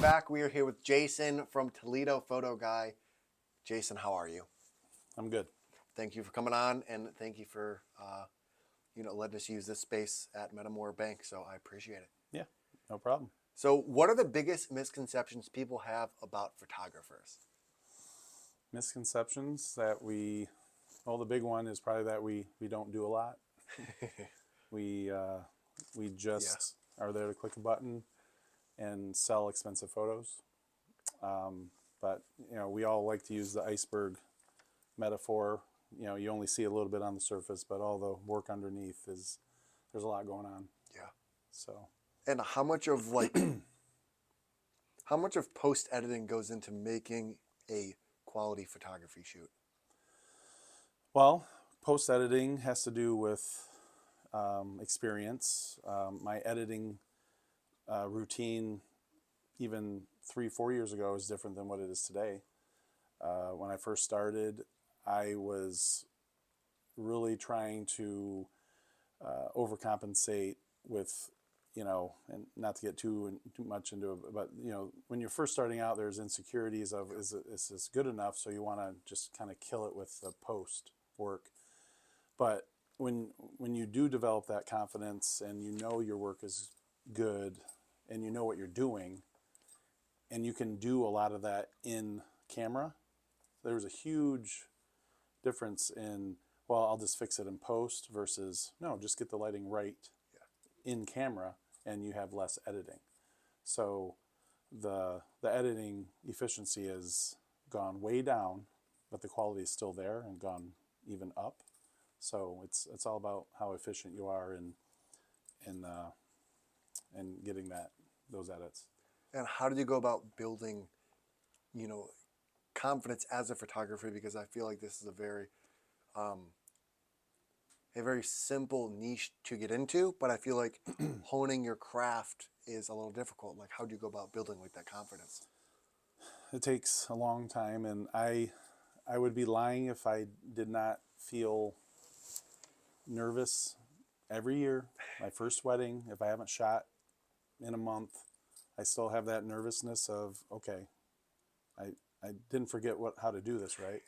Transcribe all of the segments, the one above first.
welcome back. We are here with Jason from Toledo Photo Guy. Jason, how are you? I'm good. Thank you for coming on, and thank you for letting us use this space at Metamora Bank. So I appreciate it. Yeah, no problem. So, what are the biggest misconceptions people have about photographers? Misconceptions that the big one is probably that we don't do a lot. We just are there to click a button and sell expensive photos. But we all like to use the iceberg metaphor. You only see a little bit on the surface, but all the work underneath there's a lot going on. Yeah. So. And how much of post editing goes into making a quality photography shoot? Well, post editing has to do with experience. My editing routine, even 3-4 years ago, is different than what it is today. When I first started, I was really trying to overcompensate with, and not to get too much into it, but when you're first starting out, there's insecurities of is this good enough? So you want to just kind of kill it with the post work. But when you do develop that confidence and your work is good and you know what you're doing, and you can do a lot of that in camera, there's a huge difference in, well, I'll just fix it in post versus, no, just get the lighting right in camera and you have less editing. So the editing efficiency has gone way down, but the quality is still there and gone even up. So it's all about how efficient you are in getting those edits. And how did you go about building, confidence as a photographer? Because I feel like this is a very simple niche to get into, but I feel like honing your craft is a little difficult. Like, how do you go about building that confidence? It takes a long time, and I would be lying if I did not feel nervous every year. My first wedding, if I haven't shot in a month, I still have that nervousness of, okay, I didn't forget how to do this right,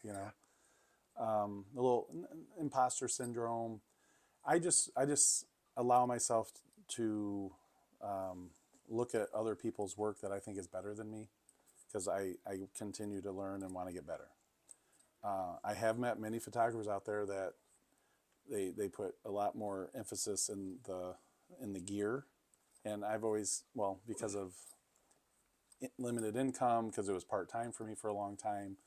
a little imposter syndrome. I just allow myself to look at other people's work that I think is better than me, because I continue to learn and want to get better. I have met many photographers out there that they put a lot more emphasis in the gear, and I've always, because of limited income, because it was part-time for me for a long time,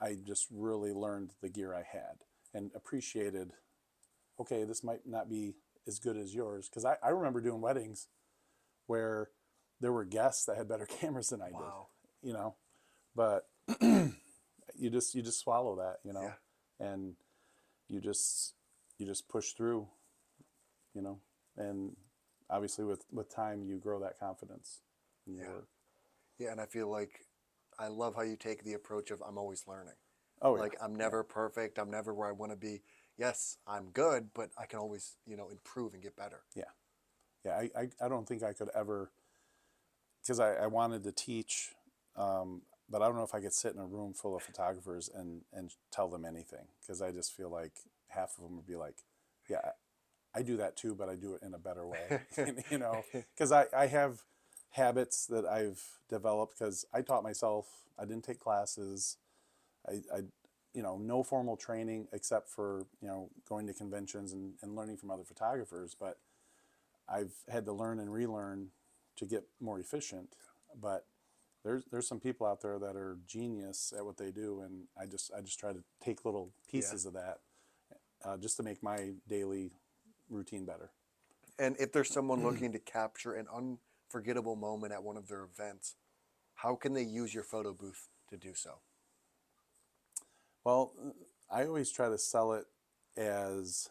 I just really learned the gear I had and appreciated, okay, this might not be as good as yours. Because I remember doing weddings where there were guests that had better cameras than I did, but you just swallow that, and you just push through, and obviously with time you grow that confidence in your work. Yeah, and I feel like I love how you take the approach of I'm always learning. Oh, like I'm never perfect. I'm never where I want to be. Yes, I'm good, but I can always, improve and get better. Yeah. I don't think I could ever, because I wanted to teach, but I don't know if I could sit in a room full of photographers and tell them anything, because I just feel like half of them would be like, yeah, I do that too, but I do it in a better way, because I have habits that I've developed because I taught myself. I didn't take classes. I no formal training except for, going to conventions and learning from other photographers. But I've had to learn and relearn to get more efficient. But there's some people out there that are genius at what they do, and I just try to take little pieces of that just to make my daily routine better. And if there's someone looking to capture an unforgettable moment at one of their events, how can they use your photo booth to do so? Well, I always try to sell it as,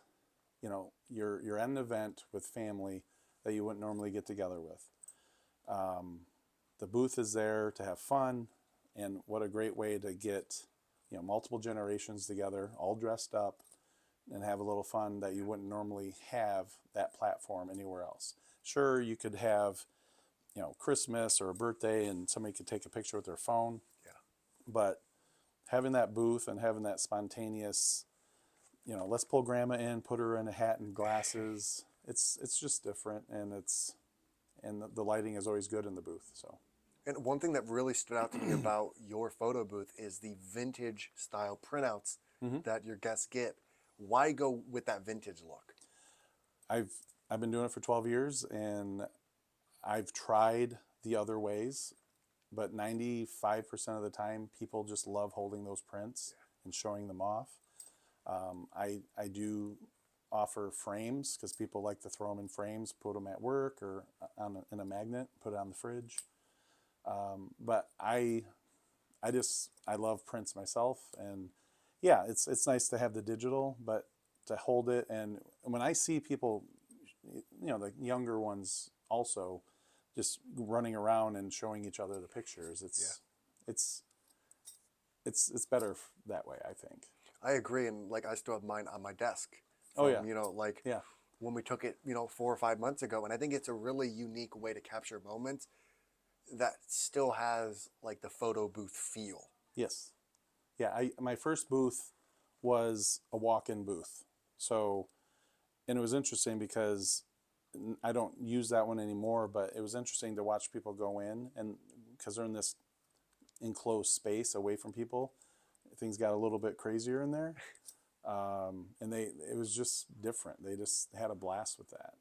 you're at an event with family that you wouldn't normally get together with. The booth is there to have fun, and what a great way to get, multiple generations together, all dressed up, and have a little fun that you wouldn't normally have that platform anywhere else. Sure, you could have Christmas or a birthday, and somebody could take a picture with their phone. Yeah. But having that booth and having that spontaneous, let's pull grandma in, put her in a hat and glasses. It's just different, and the lighting is always good in the booth. So. And one thing that really stood out to me about your photo booth is the vintage style printouts that your guests get. Why go with that vintage look? I've been doing it for 12 years, and I've tried the other ways, but 95% of the time, people just love holding those prints and showing them off. I do offer frames because people like to throw them in frames, put them at work or in a magnet, put it on the fridge. But I love prints myself, and yeah, it's nice to have the digital, but to hold it. And when I see people, the younger ones also just running around and showing each other the pictures, it's better that way, I think. I agree, and like I still have mine on my desk. Oh yeah, yeah, when we took it, 4 or 5 months ago, and I think it's a really unique way to capture moments that still has like the photo booth feel. yes, yeah. My first booth was a walk-in booth, so and it was interesting because I don't use that one anymore, but it was interesting to watch people go in, and because they're in this enclosed space away from people, things got a little bit crazier in there. And it was just different. They just had a blast with that.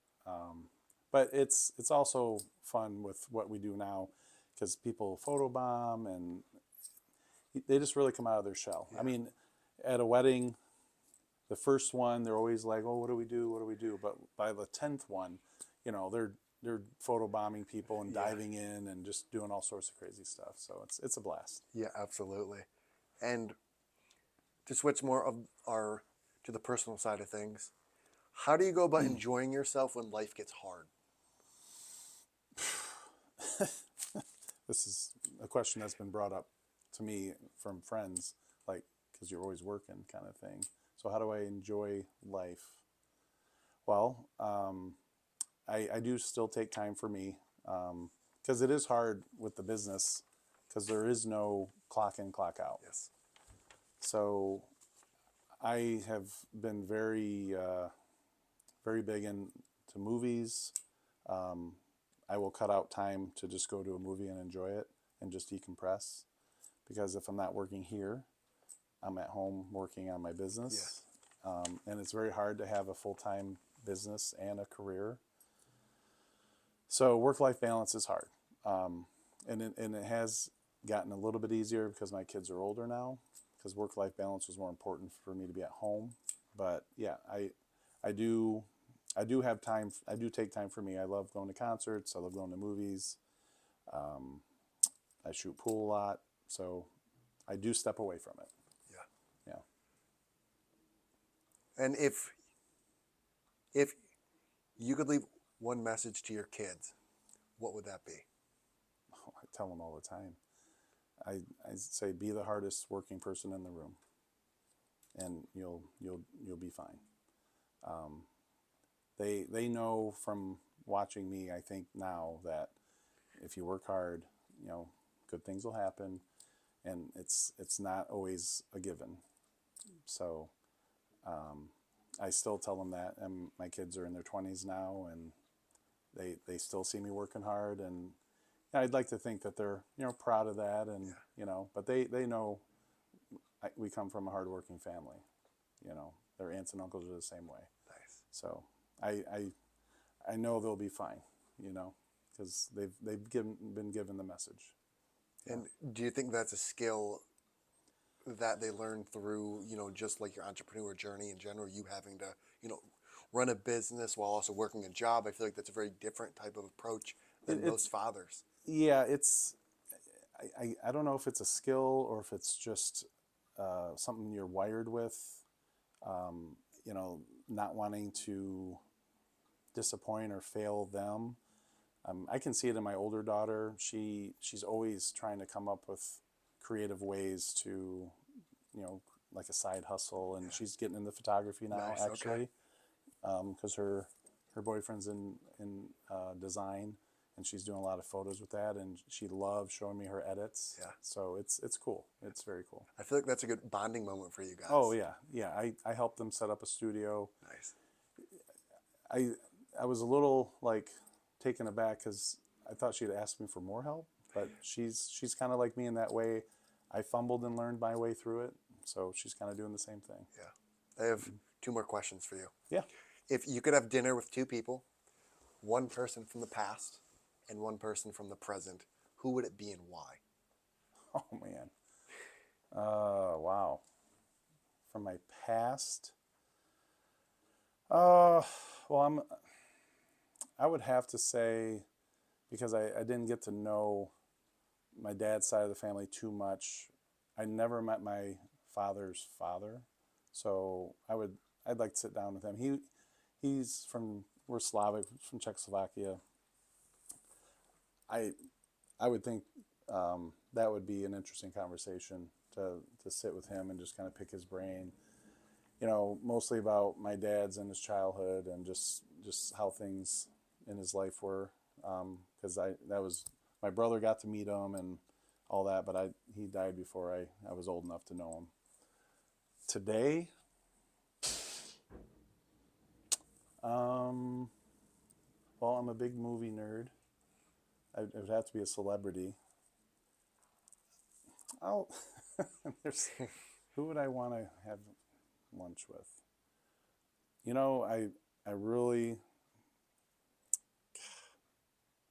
But it's also fun with what we do now because people photobomb and they just really come out of their shell. Yeah. I mean, at a wedding, the first one, they're always like, "Oh, what do we do? What do we do?" But by the 10th one, they're photobombing people and diving in and just doing all sorts of crazy stuff. So it's a blast. Yeah, absolutely. And to switch more of to the personal side of things, how do you go about enjoying yourself when life gets hard? This is a question that's been brought up to me from friends, like, because you're always working kind of thing. So how do I enjoy life? Well, I do still take time for me because it is hard with the business because there is no clock in, clock out. Yes. So I have been very, very big into movies. I will cut out time to just go to a movie and enjoy it and just decompress. Because if I'm not working here, I'm at home working on my business. Yeah. And it's very hard to have a full-time business and a career. So work-life balance is hard. And it has gotten a little bit easier because my kids are older now, because work-life balance was more important for me to be at home. But yeah, I do have time. I do take time for me. I love going to concerts. I love going to movies. I shoot pool a lot. So I do step away from it. Yeah. Yeah. And if you could leave one message to your kids, what would that be? Oh, I tell them all the time. I say, be the hardest working person in the room, and you'll be fine. They know from watching me, I think now, that if you work hard, good things will happen, and it's not always a given. So I still tell them that, and my kids are in their 20s now, and they still see me working hard, and I'd like to think that they're proud of that, and but they know we come from a hardworking family. Their aunts and uncles are the same way. Nice. So I know they'll be fine, because they've been given the message. And do you think that's a skill that they learn through, just like your entrepreneur journey in general, you having to, run a business while also working a job? I feel like that's a very different type of approach than most fathers. Yeah, I don't know if it's a skill or if it's just something you're wired with, not wanting to disappoint or fail them. I can see it in my older daughter. She's always trying to come up with creative ways to, like a side hustle, and she's getting into photography now, Nice, actually, because her boyfriend's in design, and she's doing a lot of photos with that, and she loves showing me her edits. Yeah. So it's cool. It's very cool. I feel like that's a good bonding moment for you guys. Oh yeah, yeah. I helped them set up a studio. Nice. I was a little like taken aback because I thought she'd ask me for more help, but she's kind of like me in that way. I fumbled and learned my way through it, so she's kind of doing the same thing. Yeah. I have two more questions for you. Yeah. If you could have dinner with two people, one person from the past and one person from the present, who would it be and why? Oh man. Wow. From my past. Well, I would have to say, because I didn't get to know my dad's side of the family too much. I never met my father's father, so I'd like to sit down with him. We're Slavic, from Czechoslovakia. I would think that would be an interesting conversation to sit with him and just kind of pick his brain. Mostly about my dad's and his childhood and just how things in his life were. Because my brother got to meet him and all that, but he died before I was old enough to know him. Today, well, I'm a big movie nerd. It would have to be a celebrity. There's, who would I want to have lunch with? I really,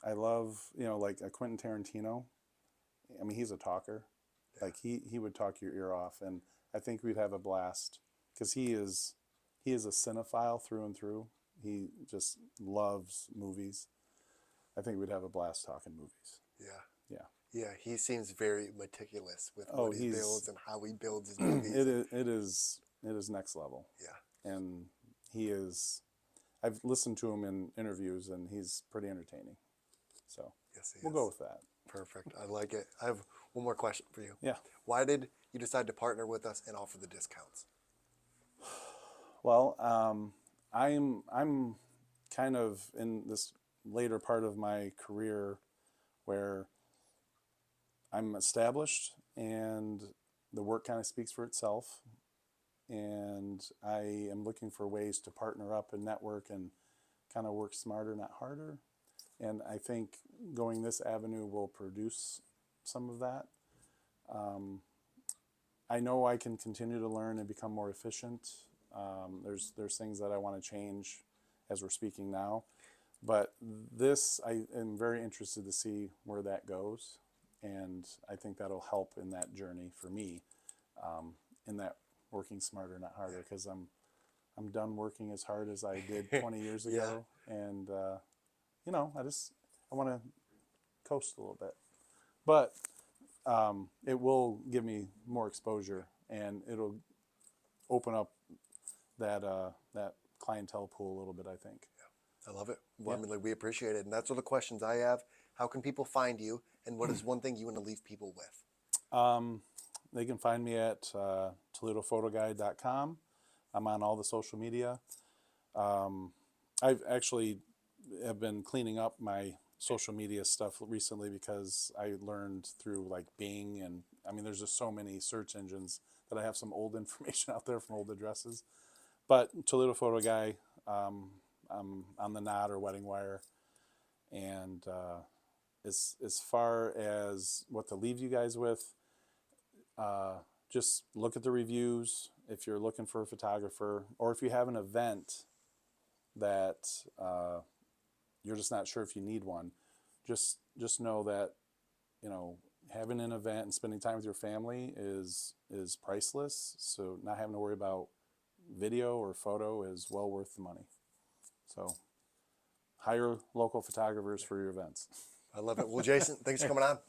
I love, like a Quentin Tarantino. I mean, he's a talker. Yeah. Like he would talk your ear off, and I think we'd have a blast because he is a cinephile through and through. He just loves movies. I think we'd have a blast talking movies. Yeah. Yeah. Yeah, he seems very meticulous with Oh, what he he's- builds and how he builds his movies. It is next level. Yeah. And he is. I've listened to him in interviews, and he's pretty entertaining. So Yes, he we'll is. go with that. Perfect. I like it. I have one more question for you. Yeah. Why did you decide to partner with us and offer the discounts? Well, I'm kind of in this later part of my career where I'm established and the work kind of speaks for itself. And I am looking for ways to partner up and network and kind of work smarter, not harder. And I think going this avenue will produce some of that. I know I can continue to learn and become more efficient. There's things that I want to change as we're speaking now. But this, I am very interested to see where that goes. And I think that'll help in that journey for me, in that working smarter, not harder, because I'm done working as hard as I did 20 years ago. And, I want to coast a little bit. But it will give me more exposure, and it'll open up that clientele pool a little bit, I think. I love it. Well, I mean, we appreciate it. And that's all the questions I have. How can people find you? And what is one thing you want to leave people with? They can find me at ToledoPhotoGuy.com. I'm on all the social media. I've actually have been cleaning up my social media stuff recently because I learned through like Bing, and I mean, there's just so many search engines that I have some old information out there from old addresses. But Toledo Photo Guy, I'm on the Knot or Wedding Wire. And as far as what to leave you guys with, just look at the reviews if you're looking for a photographer, or if you have an event that you're just not sure if you need one. Just know that having an event and spending time with your family is priceless. So not having to worry about video or photo is well worth the money. So hire local photographers for your events. I love it. Well, Jason, thanks for coming on.